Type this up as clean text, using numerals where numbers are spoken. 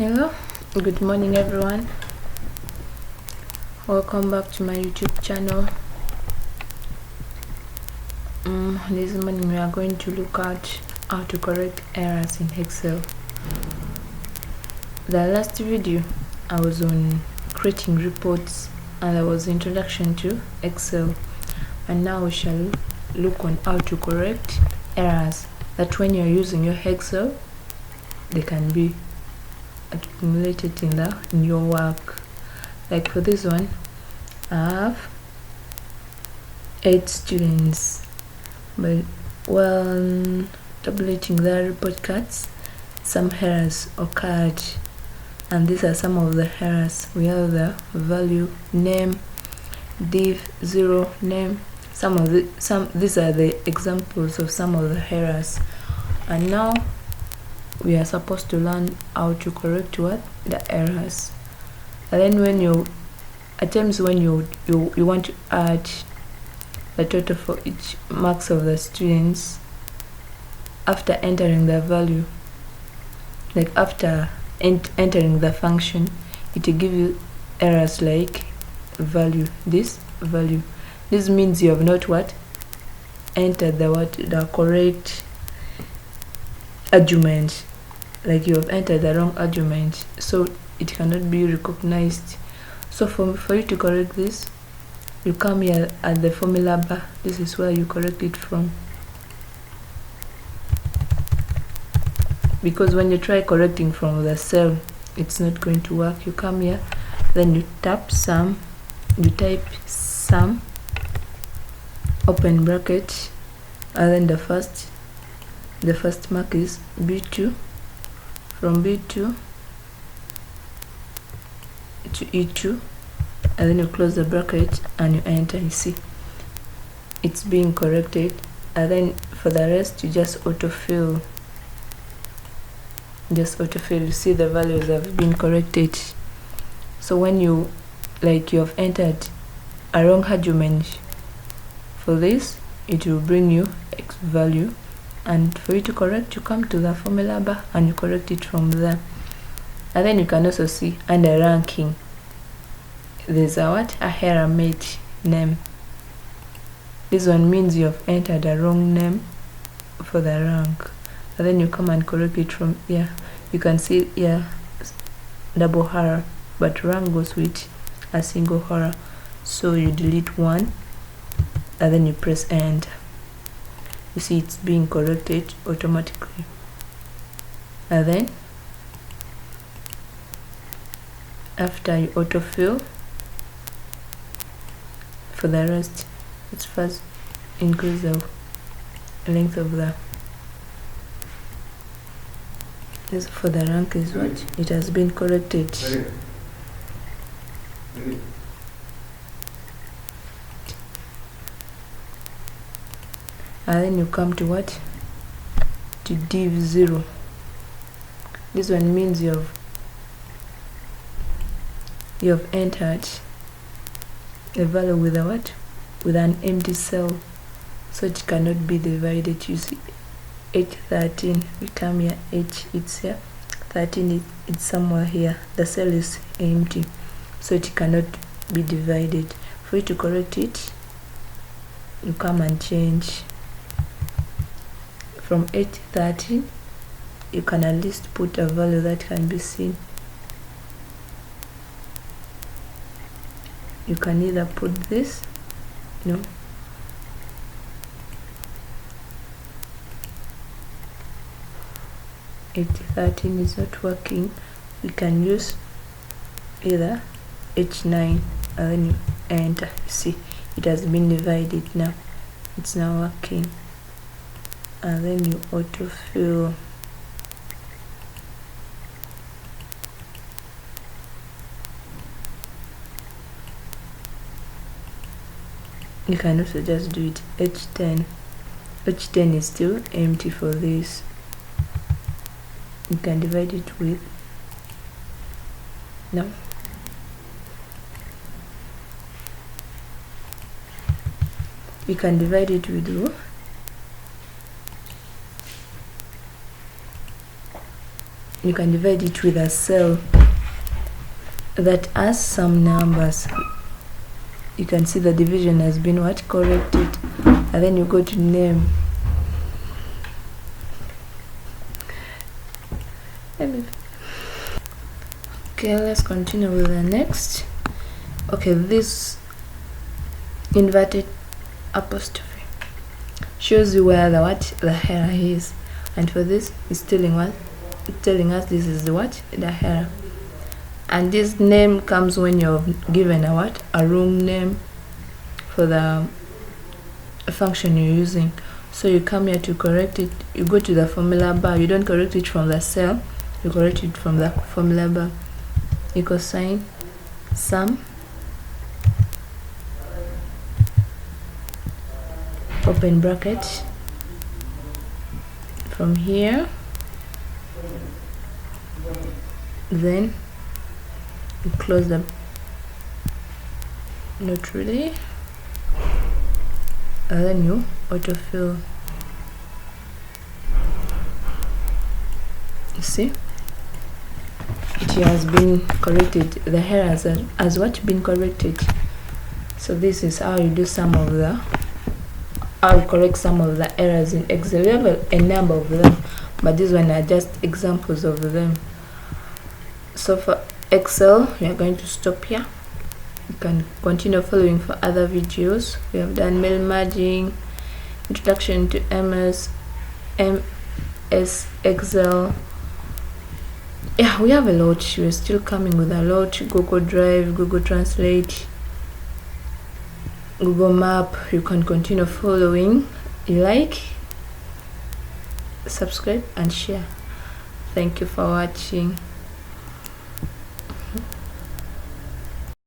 Hello, good morning everyone. Welcome back to my YouTube channel. This morning we are going to look at how to correct errors in Excel. The last video I was on creating reports and there was introduction to Excel, and now we shall look on how to correct errors that when you're using your Excel they can be accumulated in your work. Like for this one, I have 8 students, but while tabulating the report cards, some errors occurred, and these are some of the errors. We have the value, name, div, 0, name. These are the examples of some of the errors, and now we are supposed to learn how to correct the errors. And then when you want to add the total for each marks of the students after entering the value, like after entering the function, it will give you errors like value. This means you have not entered the correct argument, like you have entered the wrong argument, so it cannot be recognized. So for you to correct this, you come here at the formula bar. This is where you correct it from, because when you try correcting from the cell, it's not going to work. You come here, then you tap sum, you type sum, open bracket, and then the first mark is B2, from B2 to E2, and then you close the bracket and you enter. You see it's being corrected, and then for the rest you just autofill. You see the values have been corrected. So when you have entered a wrong argument for this, it will bring you X value, and for you to correct, you come to the formula bar and you correct it from there. And then you can also see under ranking there's a error made name. This one means you have entered a wrong name for the rank, and then you come and correct it from here. You can see here double error, but rank goes with a single error, so you delete one and then you press enter. You see it's being corrected automatically. And then after you autofill, for the rest, let's first increase the length of the this for the rank is what it has been corrected. And then you come to to div 0. This one means you have entered a value with with an empty cell, so it cannot be divided. You see H13, we come here, H it's here, 13 it's somewhere here, the cell is empty, so it cannot be divided. For you to correct it, you come and change from H13. You can at least put a value that can be seen. You can either put this, H13 is not working. We can use either H9, and then you enter. You see it has been divided now. It's now working, and then you autofill. You can also just do it H10. H10 is still empty for this. You can divide it with you can divide it with you can divide it with a cell that has some numbers. You can see the division has been corrected, and then you go to name. Okay, let's continue with the next. Okay, this inverted apostrophe shows you where the header is, and for this it's telling us this is the header. And this name comes when you're given a wrong name for the function you're using. So you come here to correct it. You go to the formula bar. You don't correct it from the cell, you correct it from the formula bar. Equal sign sum, open bracket. From here, then you close the, not really, and then you autofill. You see, it has been corrected. The error has been corrected. So this is how you do I'll correct some of the errors in Excel. We have a number of them, but these one are just examples of them. So for Excel, we are going to stop here. You can continue following for other videos. We have done mail merging, introduction to MS Excel. Yeah, we have a lot. We're still coming with a lot. Google Drive, Google Translate, Google Map. You can continue following. You like, subscribe and share. Thank you for watching.